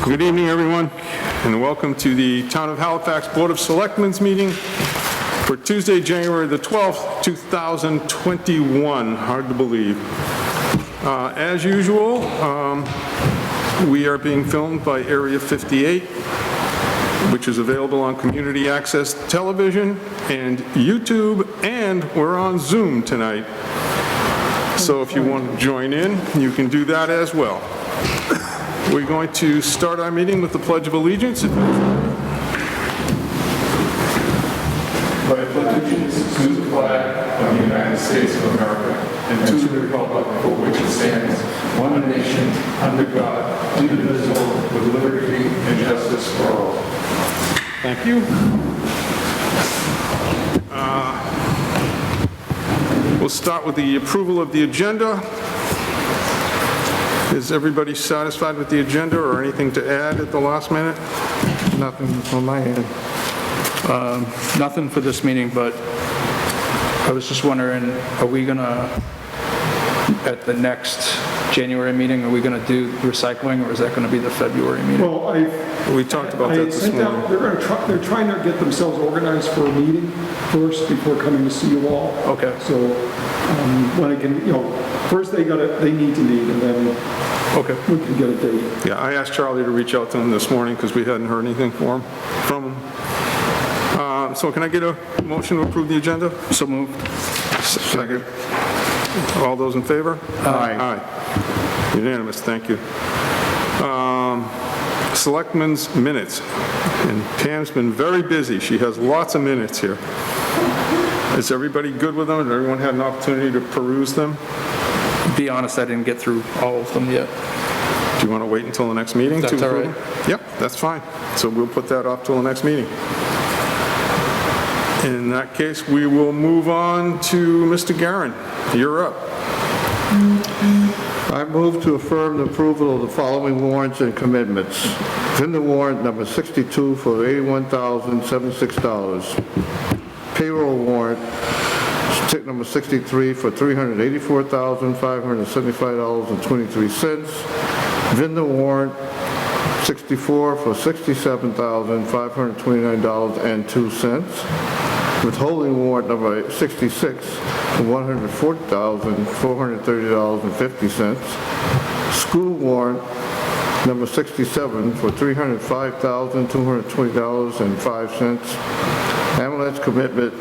Good evening, everyone, and welcome to the Town of Halifax Board of Selectmen's meeting for Tuesday, January the 12th, 2021. Hard to believe. As usual, we are being filmed by Area 58, which is available on Community Access Television and YouTube, and we're on Zoom tonight. So if you want to join in, you can do that as well. We're going to start our meeting with the Pledge of Allegiance. I pledge allegiance to the flag of the United States of America and to the republic for which it stands, one nation, under God, indivisible, with liberty and justice for all. Thank you. We'll start with the approval of the agenda. Is everybody satisfied with the agenda or anything to add at the last minute? Nothing on my end. Nothing for this meeting, but I was just wondering, are we gonna, at the next January meeting, are we gonna do recycling, or is that gonna be the February meeting? Well, We talked about that this morning. they're trying to get themselves organized for a meeting first before coming to see you all. Okay. So, when it can, first they need to meet, and then Okay. we can get a date. Yeah, I asked Charlie to reach out to him this morning because we hadn't heard anything from him. So can I get a motion to approve the agenda? So moved. Second. All those in favor? Aye. Aye. Unanimous, thank you. Selectmen's minutes. And Pam's been very busy. She has lots of minutes here. Is everybody good with them? Has everyone had an opportunity to peruse them? Be honest, I didn't get through all of them yet. Do you want to wait until the next meeting? That's to all approve right. them? Yep, that's fine. So we'll put that off till the next meeting. In that case, we will move on to Mr. Garin. You're up. I move to affirm the approval of the following warrants and commitments. Vendor warrant number 62 for $81,076. Payroll warrant, stick number 63 for $384,575.23. Vendor warrant 64 for $67,529.02. Withholding warrant number 66 for $140,430.50. School warrant number 67 for $305,220.05. Ambulance commitment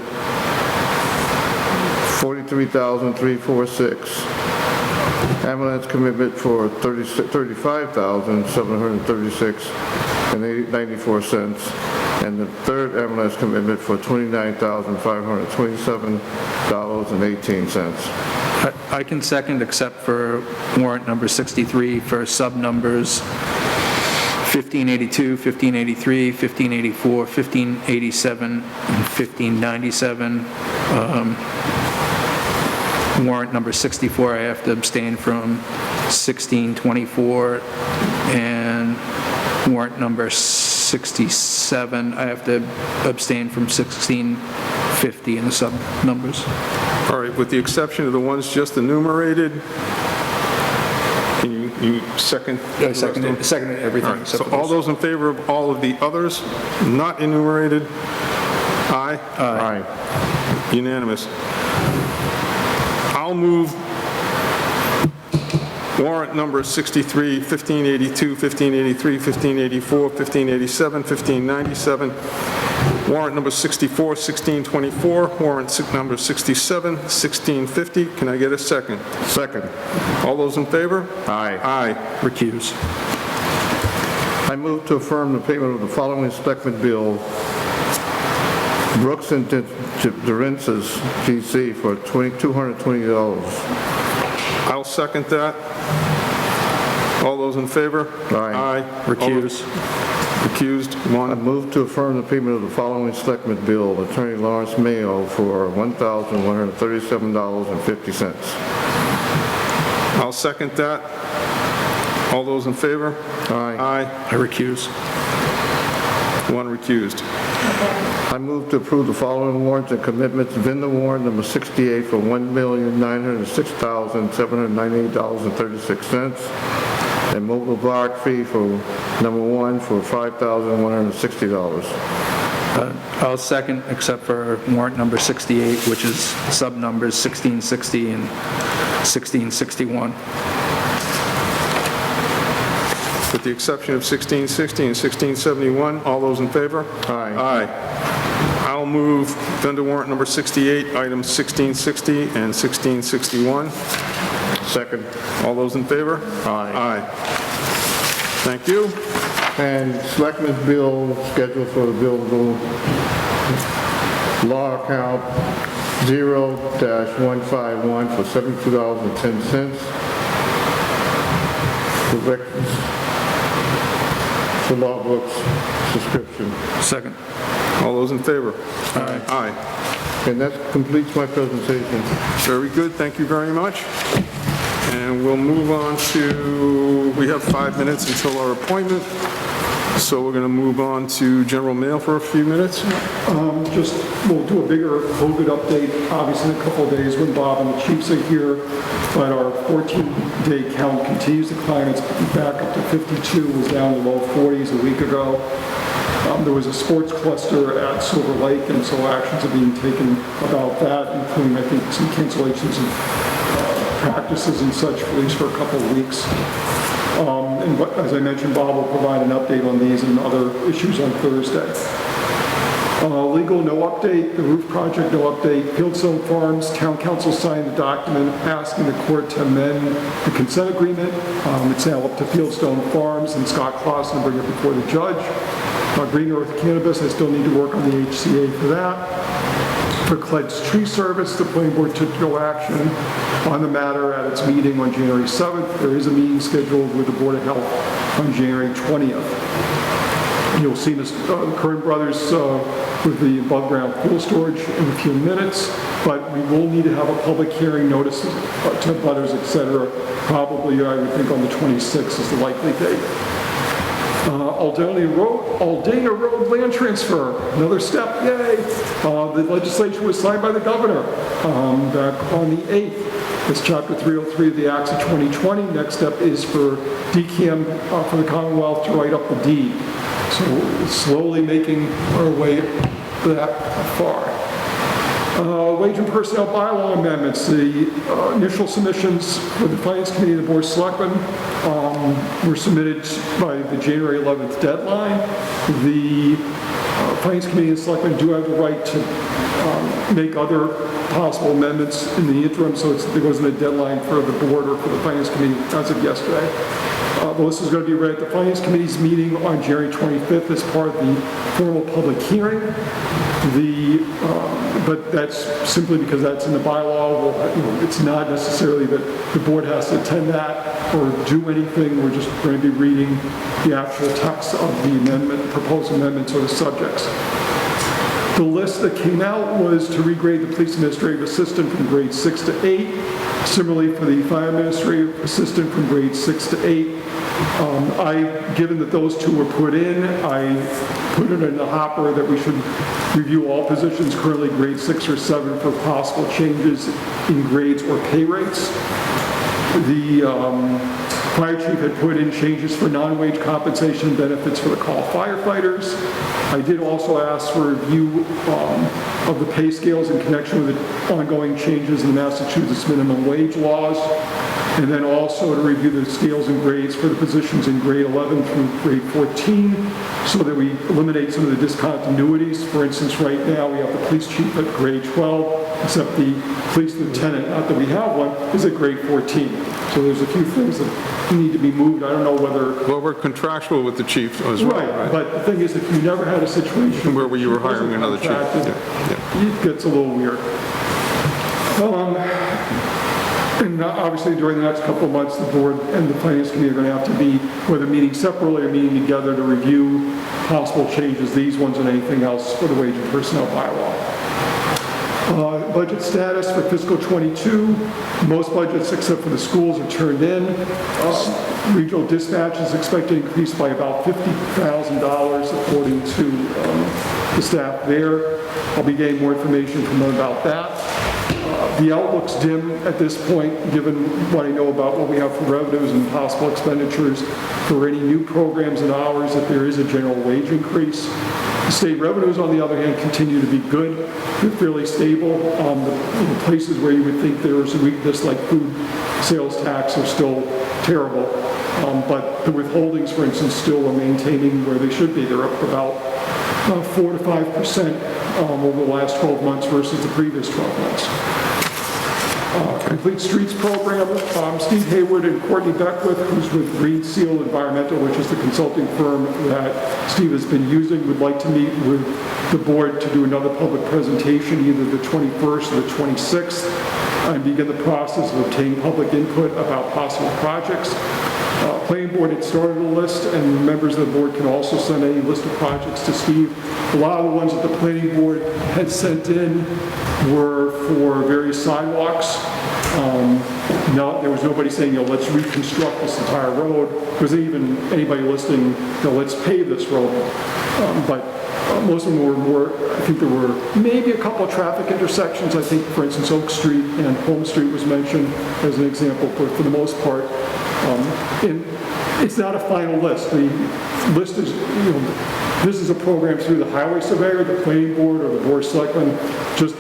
$43,346. Ambulance commitment for $35,736.94. And the third ambulance commitment for $29,527.18. I can second, except for warrant number 63 for sub-numbers 1582, 1583, 1584, 1587, and 1597. Warrant number 64, I have to abstain from 1624, and warrant number 67, I have to abstain from 1650 in the sub-numbers. All right, with the exception of the ones just enumerated, can you second? I seconded everything. All right, so except for all those. those in favor of all of the others not enumerated? Aye? Aye. Unanimous. I'll move warrant number 63, 1582, 1583, 1584, 1587, 1597, warrant number 64, 1624, warrant number 67, 1650. Can I get a second? Second. All those in favor? Aye. Aye. Recuse. I move to affirm the payment of the following Selectmen bill. Brooks and Durences, PC, for $220. I'll second that. All those in favor? Aye. Recuse. Recused, I one. move to affirm the payment of the following Selectmen bill. Attorney Lawrence Mayo for $1,137.50. I'll second that. All those in favor? Aye. Aye. I recuse. One recused. I move to approve the following warrants and commitments. Vendor warrant number 68 for $1,906,798.36. And mobile block fee for number 1, for $5,160. I'll second, except for warrant number 68, which is sub-numbers 1660 and 1661. With the exception of 1660 and 1671, all those in favor? Aye. Aye. I'll move vendor warrant number 68, items 1660 and 1661. Second. All those in favor? Aye. Aye. Thank you. And Selectmen's bill, scheduled for the bill law account 0-151 for $72.10. Corrections for law books subscription. Second. All those in favor? Aye. Aye. And that completes my presentation. Very good, thank you very much. And we'll move on to, we have 5 minutes until our appointment, so we're going to move on to general mail for a few minutes. We'll do a bigger COVID update, obviously in a couple of days when Bob and the chiefs are here, but our 14-day count continues to climb. It's back up to 52, was down in the low 40s a week ago. There was a sports cluster at Silver Lake, and so actions are being taken about that, including, I think, some cancellations of practices and such, at least for a couple of weeks. As I mentioned, Bob will provide an update on these and other issues on Thursday. Legal, no update. The roof project, no update. Fieldstone Farms, town council signed the document asking the court to amend the consent agreement. It's now up to Fieldstone Farms and Scott Clausen to bring it before the judge. Green Earth Cannabis, I still need to work on the HCA for that. For Cled's Tree Service, the planning board took no action on the matter at its meeting on January 7th. There is a meeting scheduled with the Board of Health on January 20th. You'll see Kern Brothers with the above-ground pool storage in a few minutes, but we will need to have a public hearing notice to butters, etc. Probably, I would think, on the 26th is the likely date. Aldana Road land transfer, another step, yay. The legislation was signed by the governor back on the 8th. It's Chapter 303 of the Acts of 2020. Next step is for DCAM, for the Commonwealth to write up the deed. So slowly making our way that far. Wage and personnel bylaw amendments. The initial submissions for the Finance Committee and the Board of Selectmen were submitted by the January 11th deadline. The Finance Committee and Selectmen do have the right to make other possible amendments in the interim, so there wasn't a deadline for the Board or for the Finance Committee as of yesterday. The list is going to be read at the Finance Committee's meeting on January 25th as part of the formal public hearing. But that's simply because that's in the bylaw. It's not necessarily that the board has to attend that or do anything. We're just going to be reading the actual text of the amendment, proposed amendments or the subjects. The list that came out was to regrade the police administrative assistant from grade 6 to 8. Similarly, for the fire administrative assistant from grade 6 to 8. Given that those two were put in, I put it in the hopper that we should review all positions currently grade 6 or 7 for possible changes in grades or pay rates. The fire chief had put in changes for non-wage compensation benefits for the call firefighters. I did also ask for a review of the pay scales in connection with the ongoing changes in the Massachusetts minimum wage laws, and then also to review the scales and grades for the positions in grade 11 through grade 14 so that we eliminate some of the discontinuities. For instance, right now we have the police chief at grade 12, except the police lieutenant, not that we have one, is at grade 14. So there's a few things that need to be moved. I don't know whether... Well, we're contractual with the chief as well, right? But the thing is, if you never had a situation where you were hiring another chief, it gets a little weird. And obviously, during the next couple of months, the board and the finance committee are going to have to be, whether meeting separately or meeting together, to review possible changes, these ones and anything else for the wage and personnel bylaw. Budget status for fiscal 22. Most budgets, except for the schools, are turned in. Regional dispatch is expected to increase by about $50,000, according to the staff there. I'll be getting more information from them about that. The outlook's dim at this point, given what I know about what we have for revenues and possible expenditures for any new programs and hours, if there is a general wage increase. The state revenues, on the other hand, continue to be good. They're fairly stable. The places where you would think there is a weakness, like food sales tax, are still terrible. But the withholdings, for instance, still are maintaining where they should be. They're up about 4 to 5% over the last 12 months versus the previous 12 months. Complete Streets program, Steve Hayward and Courtney Beckwith, who's with Green Seal Environmental, which is the consulting firm that Steve has been using, would like to meet with the board to do another public presentation, either the 21st or the 26th, and begin the process of obtaining public input about possible projects. Planning board had started a list, and members of the board can also send any list of projects to Steve. A lot of the ones that the planning board had sent in were for various sidewalks. No, there was nobody saying, let's reconstruct this entire road. There wasn't even anybody listing, let's pave this road. But most of them were more, I think there were maybe a couple of traffic intersections. I think, for instance, Oak Street and Home Street was mentioned as an example, but for the most part, and it's not a final list. The list is, this is a program through the highway surveyor, the planning board, or the board of selectmen, just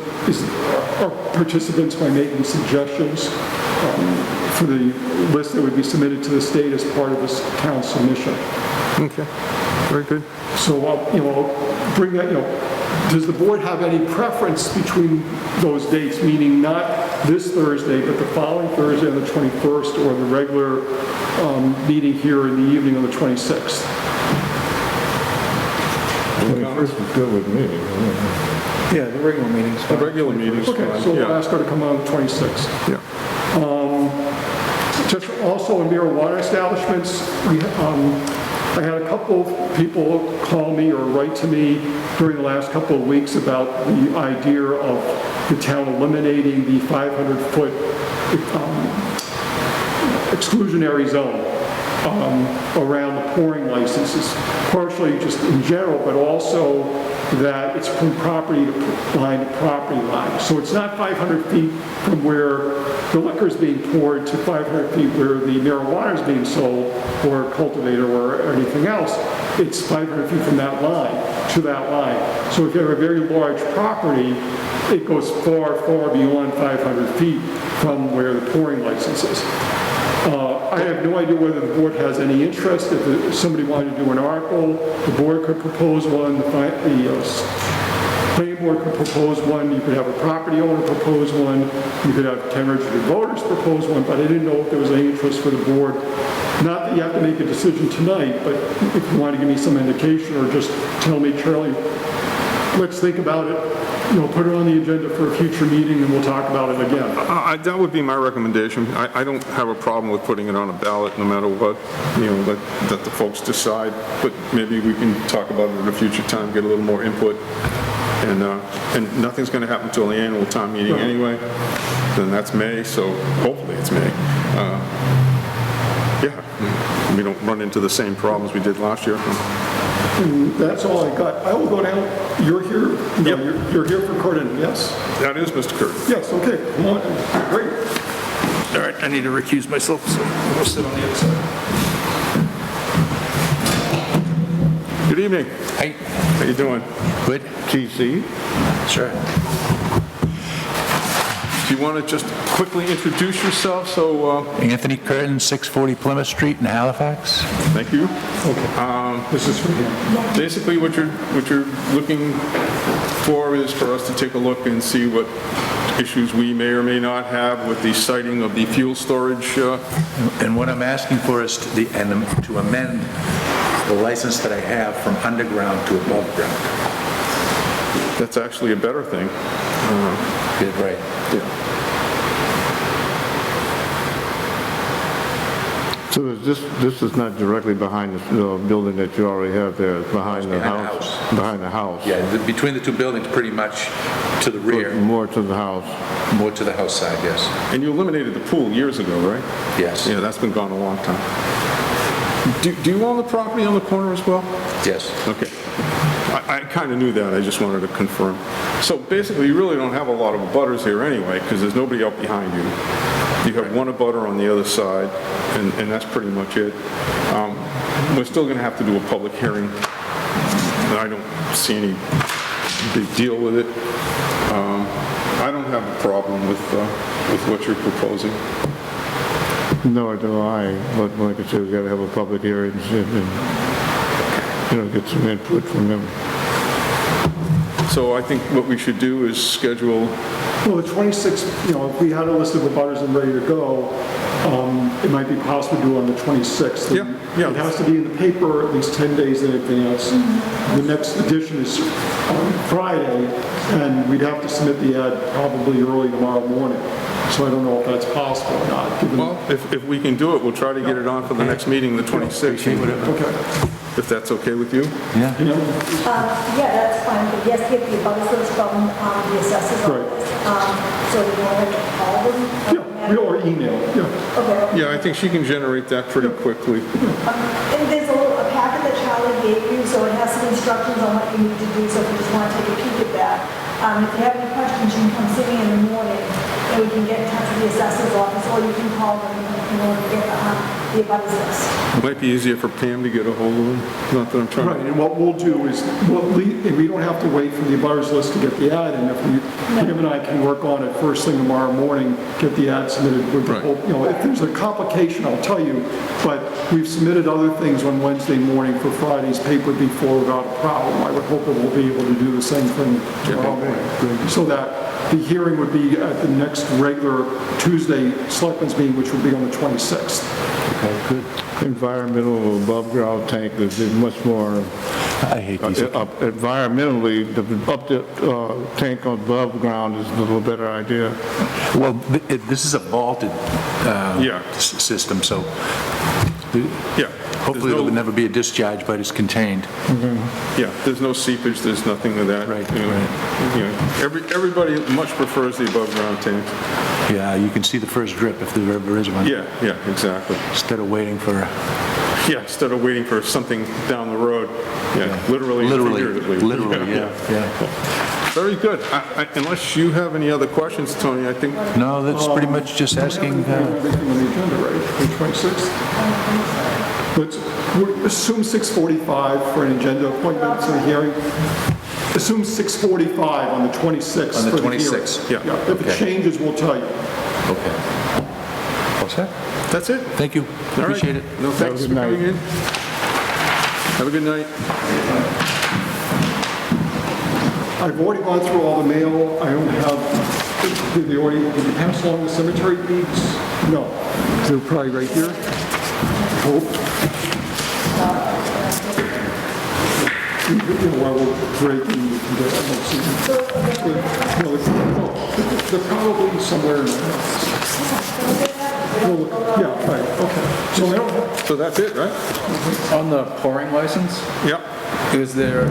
are participants by making suggestions for the list that would be submitted to the state as part of this town submission. Okay, very good. So, I'll bring that, does the board have any preference between those dates, meaning not this Thursday, but the following Thursday on the 21st, or the regular meeting here in the evening on the 26th? 21st is good with me. Yeah, the regular meetings. The regular meetings. Okay, so we'll Yeah. ask her to come on the 26th. Yeah. Just also in marijuana establishments, I had a couple of people call me or write to me during the last couple of weeks about the idea of the town eliminating the 500-foot exclusionary zone around the pouring licenses, partially just in general, but also that it's from property line to property line. So it's not 500 feet from where the liquor is being poured to 500 feet where the marijuana is being sold or cultivated or anything else. It's 500 feet from that line to that line. So if you have a very large property, it goes far, far beyond 500 feet from where the pouring license is. I have no idea whether the board has any interest. If somebody wanted to do an article, the board could propose one, the planning board could propose one, you could have a property owner propose one, you could have 10 registered voters propose one, but I didn't know if there was any interest for the board. Not that you have to make a decision tonight, but if you want to give me some indication or just tell me, Charlie, let's think about it, put it on the agenda for a future meeting and we'll talk about it again. That would be my recommendation. I don't have a problem with putting it on a ballot no matter what, let the folks decide, but maybe we can talk about it at a future time, get a little more input. And nothing's going to happen until the annual town meeting anyway. Then that's May, so hopefully it's May. Yeah, we don't run into the same problems we did last year. And that's all I got. I will go down. You're here? No, Yep. you're here for Curtin, yes? That is Mr. Curtin. Yes, okay. Come on. Great. All right, I need to recuse myself, so we'll sit on the other side. Good evening. Hey, How you doing? good? TC? Sure. Do you want to just quickly introduce yourself? So, Anthony Curtin, 640 Plymouth Street in Halifax. thank you. This is for him. Basically, what you're looking for is for us to take a look and see what issues we may or may not have with the siting of the fuel storage. And what I'm asking for is to amend the license that I have from underground to above ground. That's actually a better thing. Did right. Yeah. So this is not directly behind the building that you already have there, it's behind the behind the house? house. Behind the house? Yeah, between the two buildings, pretty much to the rear, More to the house? more to the house side, yes. And you eliminated the pool years ago, right? Yes, Yeah, that's been gone a long time. Do you own the property on the corner as well? yes. Okay. I kind of knew that, I just wanted to confirm. So basically, you really don't have a lot of abutters here anyway, because there's nobody up behind you. You have one abutter on the other side, and that's pretty much it. We're still going to have to do a public hearing, and I don't see any big deal with it. I don't have a problem with what you're proposing. Nor do I, but like I said, we gotta have a public hearing and, get some input from them. So I think what we should do is schedule, Well, the 26th, if we had a list of abutters and ready to go, it might be possible to do on the 26th. Yeah. It has to be in the paper at least 10 days in advance. The next edition is on Friday, and we'd have to submit the ad probably early tomorrow morning. So I don't know if that's possible or not, given... well, if we can do it, we'll try to get it on for the next meeting, the 26th, Okay. if that's okay with you. Yeah. Yeah, that's fine, but yes, get the abutters list from the assessors Right. office. So we want to call them. Yeah, or email, yeah. Okay. Yeah, I think she can generate that pretty quickly. And there's a packet that Charlie gave you, so it has some instructions on what you need to do, so if you just want to take a peek at that. If you have any questions, you can come see me in the morning, and we can get in touch with the assessor's office, or you can call them in order to get the abutters list. It might be easier for Pam to get a hold of them, not that I'm trying Right, to... and what we'll do is, we don't have to wait for the abutters list to get the ad in. If Pam and I can work on it first thing tomorrow morning, get the ad submitted with the Right. whole, if there's a complication, I'll tell you, but we've submitted other things on Wednesday morning for Friday's paper before without a problem. I would hope that we'll be able to do the same thing tomorrow morning. So that the hearing would be at the next regular Tuesday Selectmen's meeting, which would be on the 26th. Okay, good. Environmental above-ground tank is much more, I hate these. environmentally, the tank above ground is a little better idea. Well, this is a vaulted Yeah. system, so Yeah. hopefully there will never be a discharge, but it's contained. Yeah, there's no seepage, there's nothing of that. Right, Everybody much prefers the above-ground tank. Yeah, you can see the first drip if there ever is one. Yeah, exactly. Instead of waiting for, Yeah, instead of waiting for something down the road. Yeah, literally and figuratively. literally, yeah. Very good. Unless you have any other questions, Tony, I think, No, that's pretty much just asking, Everything on the agenda, right, for the 26th? We'll assume 6:45 for an agenda appointment for the hearing. Assume 6:45 on the 26th. On the for hearing. 26th, yeah. If it Okay. changes, we'll tell you. okay. What's that? that's it. Thank you, All right. appreciate it. No, thanks for coming in. Have a good night. I've already gone through all the mail. I don't have, did you pass along the cemetery deeds? No. They're probably right here. Hope. While we're breaking, I don't see them. No, they're probably somewhere in the house. Yeah, right, okay. So I don't have, So that's it, right? On the pouring license, Yep. is there,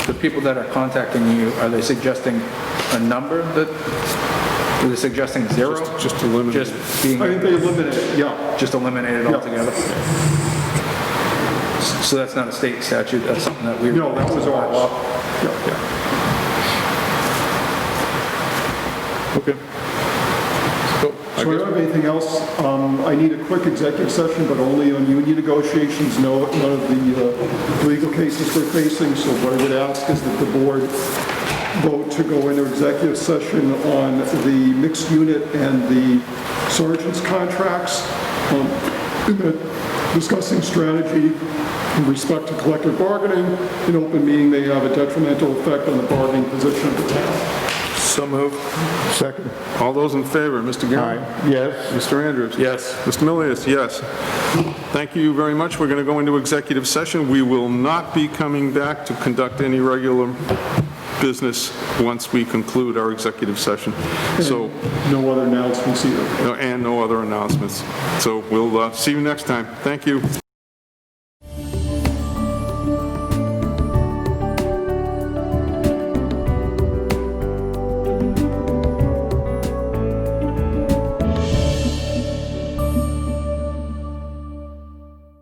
the people that are contacting you, are they suggesting a number that, are they suggesting zero? Just eliminate it. Just being, I think they eliminated it, yeah. just eliminate it Yeah. altogether? So that's not a state statute, that's something that we... No, that was our law. Yeah. Okay. So, I So I don't guess, have anything else. I need a quick executive session, but only on union negotiations, none of the legal cases we're facing. So what I would ask is that the board vote to go into executive session on the mixed unit and the sergeant's contracts, discussing strategy in respect to collective bargaining. In open meeting, they have a detrimental effect on the bargaining position of the town. so moved. Second. All those in favor, Mr. Guerin? Yes. Mr. Andrews? Yes. Mr. Milius, yes. Thank you very much. We're going to go into executive session. We will not be coming back to conduct any regular business once we conclude our executive session. So, No other announcements either. and no other announcements. So we'll see you next time. Thank you.